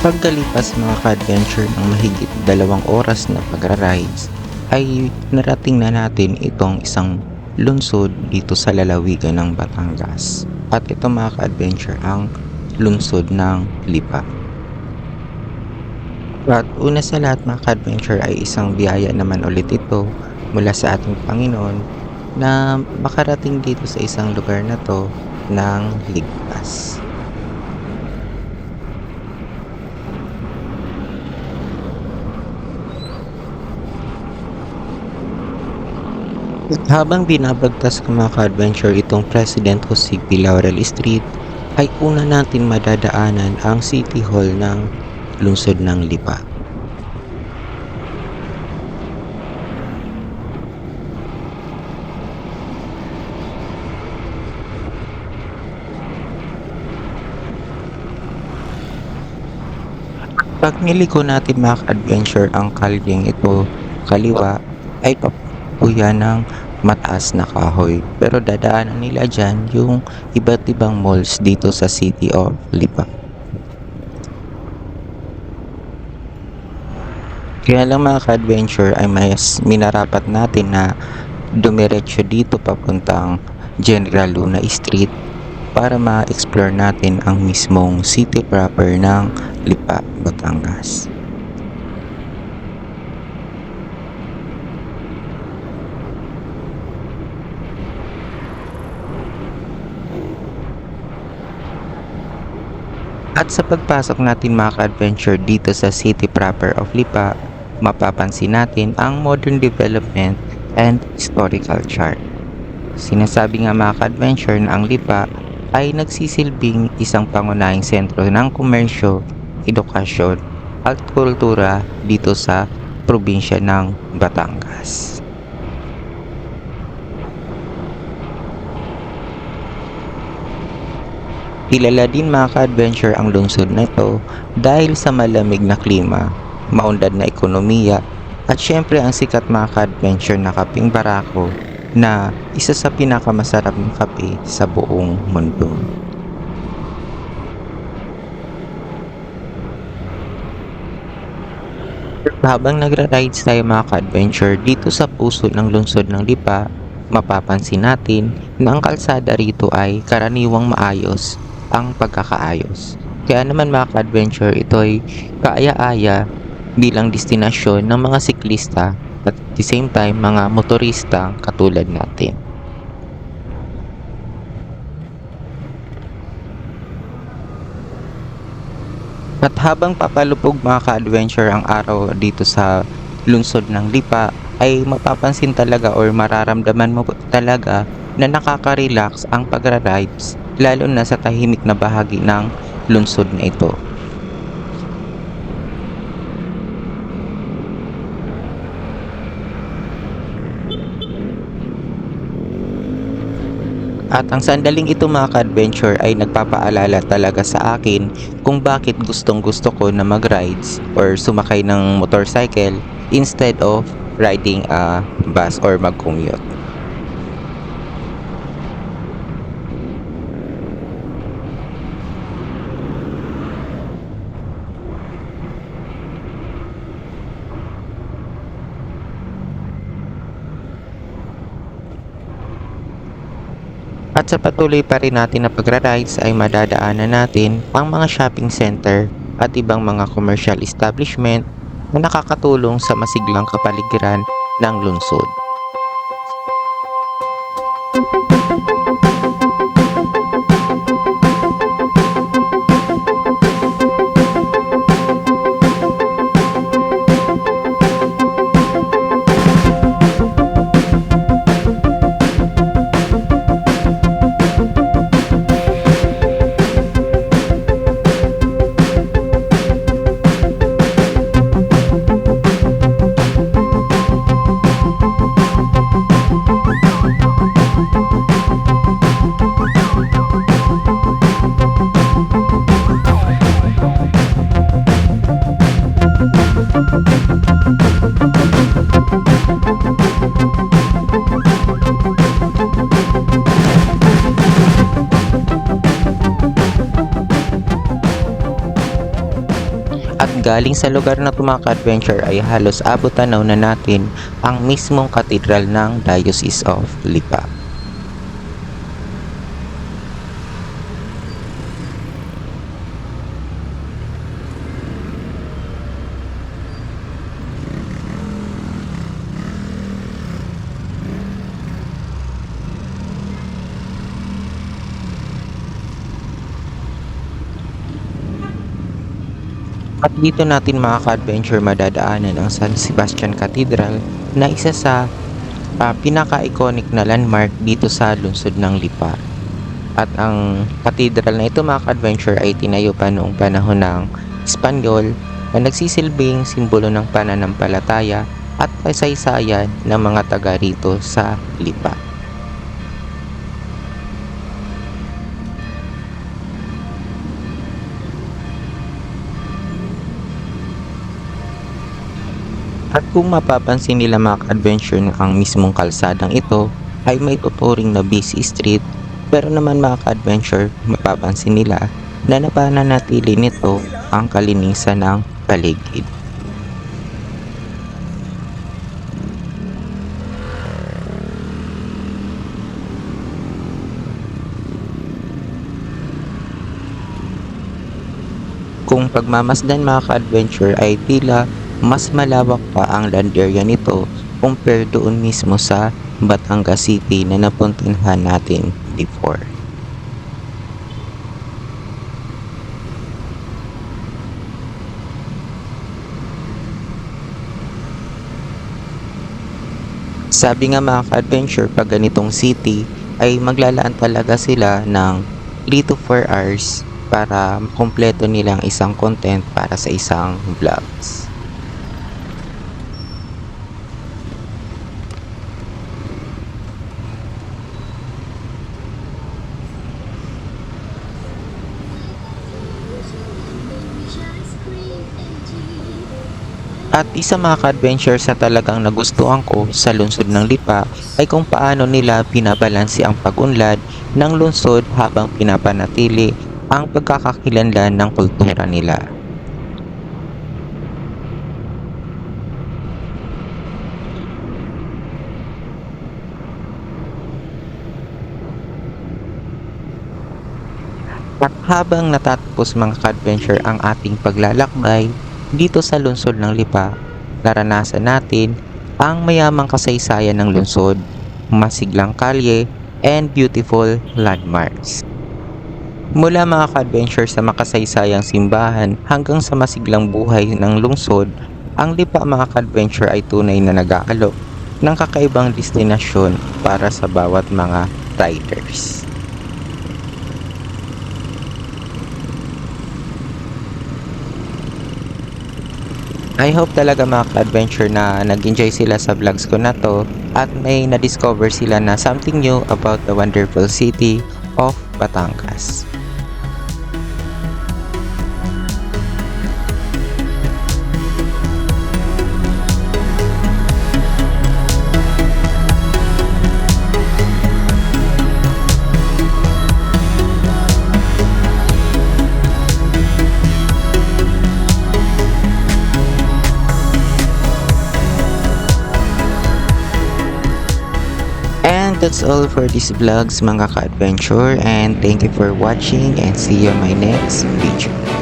Pagkalipas mga ka-adventure ng mahigit 2 oras na pagra-rides, ay narating na natin itong isang lungsod dito sa lalawigan ng Batangas. At ito mga ka-adventure ang lungsod ng Lipa. At una sa lahat mga ka-adventure ay isang biyaya naman ulit ito mula sa ating Panginoon na makarating dito sa isang lugar na to ng ligtas. At habang binabagtas ko mga ka-adventure itong President Jose P. Laurel Street, ay una natin madadaanan ang City Hall ng lungsod ng Lipa. Pag niliko natin mga ka-adventure ang kalyeng ito kaliwa, ay papuya ng mataas na kahoy. Pero dadaanan nila dyan yung iba't ibang malls dito sa City of Lipa. Kaya lang mga ka-adventure ay mas minarapat natin na dumiretso dito papuntang General Luna Street para ma-explore natin ang mismong city proper ng Lipa, Batangas. At sa pagpasok natin mga ka-adventure dito sa city proper of Lipa, mapapansin natin ang modern development and historical chart. Sinasabi nga mga ka-adventure na ang Lipa ay nagsisilbing isang pangunahing sentro ng komersyo, edukasyon at kultura dito sa probinsya ng Batangas. Kilala din mga ka-adventure ang lungsod na ito dahil sa malamig na klima, maunlad na ekonomiya at syempre ang sikat mga ka-adventure na kaping Barako na isa sa pinakamasarap na kape sa buong mundo. Habang nagra-rides tayo mga ka-adventure dito sa puso ng lungsod ng Lipa, mapapansin natin na ang kalsada rito ay karaniwang maayos ang pagkakaayos. Kaya naman mga ka-adventure, ito ay kaaya-aya bilang destinasyon ng mga siklista at at the same time mga motorista katulad natin. At habang papalupog mga ka-adventure ang araw dito sa lungsod ng Lipa, ay mapapansin talaga or mararamdaman mo talaga na nakaka-relax ang pagra-rides lalo na sa tahimik na bahagi ng lungsod na ito. At ang sandaling ito mga ka-adventure ay nagpapaalala talaga sa akin kung bakit gustong gusto ko na mag-rides or sumakay ng motorcycle instead of riding a bus or mag-commute. At sa patuloy pa rin natin na pagra-rides ay madadaanan natin ang mga shopping center at ibang mga commercial establishment na nakakatulong sa masiglang kapaligiran ng lungsod. galing sa lugar na to mga ka-adventure ay halos abot tanaw na natin ang mismong katedral ng Diocese of Lipa. At dito natin mga ka-adventure madadaanan ang San Sebastian Cathedral na isa sa pinaka-iconic na landmark dito sa lungsod ng Lipa. At ang cathedral na ito mga ka-adventure ay tinayo pa noong panahon ng Espanyol na nagsisilbing simbolo ng pananampalataya at kasaysayan ng mga taga rito sa Lipa. At kung mapapansin nila mga ka-adventure na ang mismong kalsadang ito ay may tuturing na busy street, pero naman mga ka-adventure mapapansin nila na napananatili nito ang kalinisan ng paligid. Kung pagmamasdan mga ka-adventure ay tila mas malawak pa ang land area nito compare doon mismo sa Batangas City na napuntahan natin before. Sabi nga mga ka-adventure, pag ganitong city ay maglalaan talaga sila ng 3 to 4 hours para kumpleto nilang isang content para sa isang vlogs. At isa mga ka-adventure sa talagang nagustuhan ko sa lungsod ng Lipa ay kung paano nila binabalanse ang pag-unlad ng lungsod habang pinapanatili ang pagkakakilanlan ng kultura nila. At habang natatapos mga ka-adventure ang ating paglalakbay dito sa lungsod ng Lipa, naranasan natin ang mayamang kasaysayan ng lungsod, masiglang kalye, and beautiful landmarks. Mula mga ka-adventure sa makasaysayang simbahan hanggang sa masiglang buhay ng lungsod, ang Lipa mga ka-adventure ay tunay na nag-aalok ng kakaibang destinasyon para sa bawat mga riders. I hope talaga mga ka-adventure na nag-enjoy sila sa vlogs ko na to at may na-discover sila na something new about the wonderful city of Batangas. And that's all for this vlogs mga ka-adventure, and thank you for watching and see you on my next video.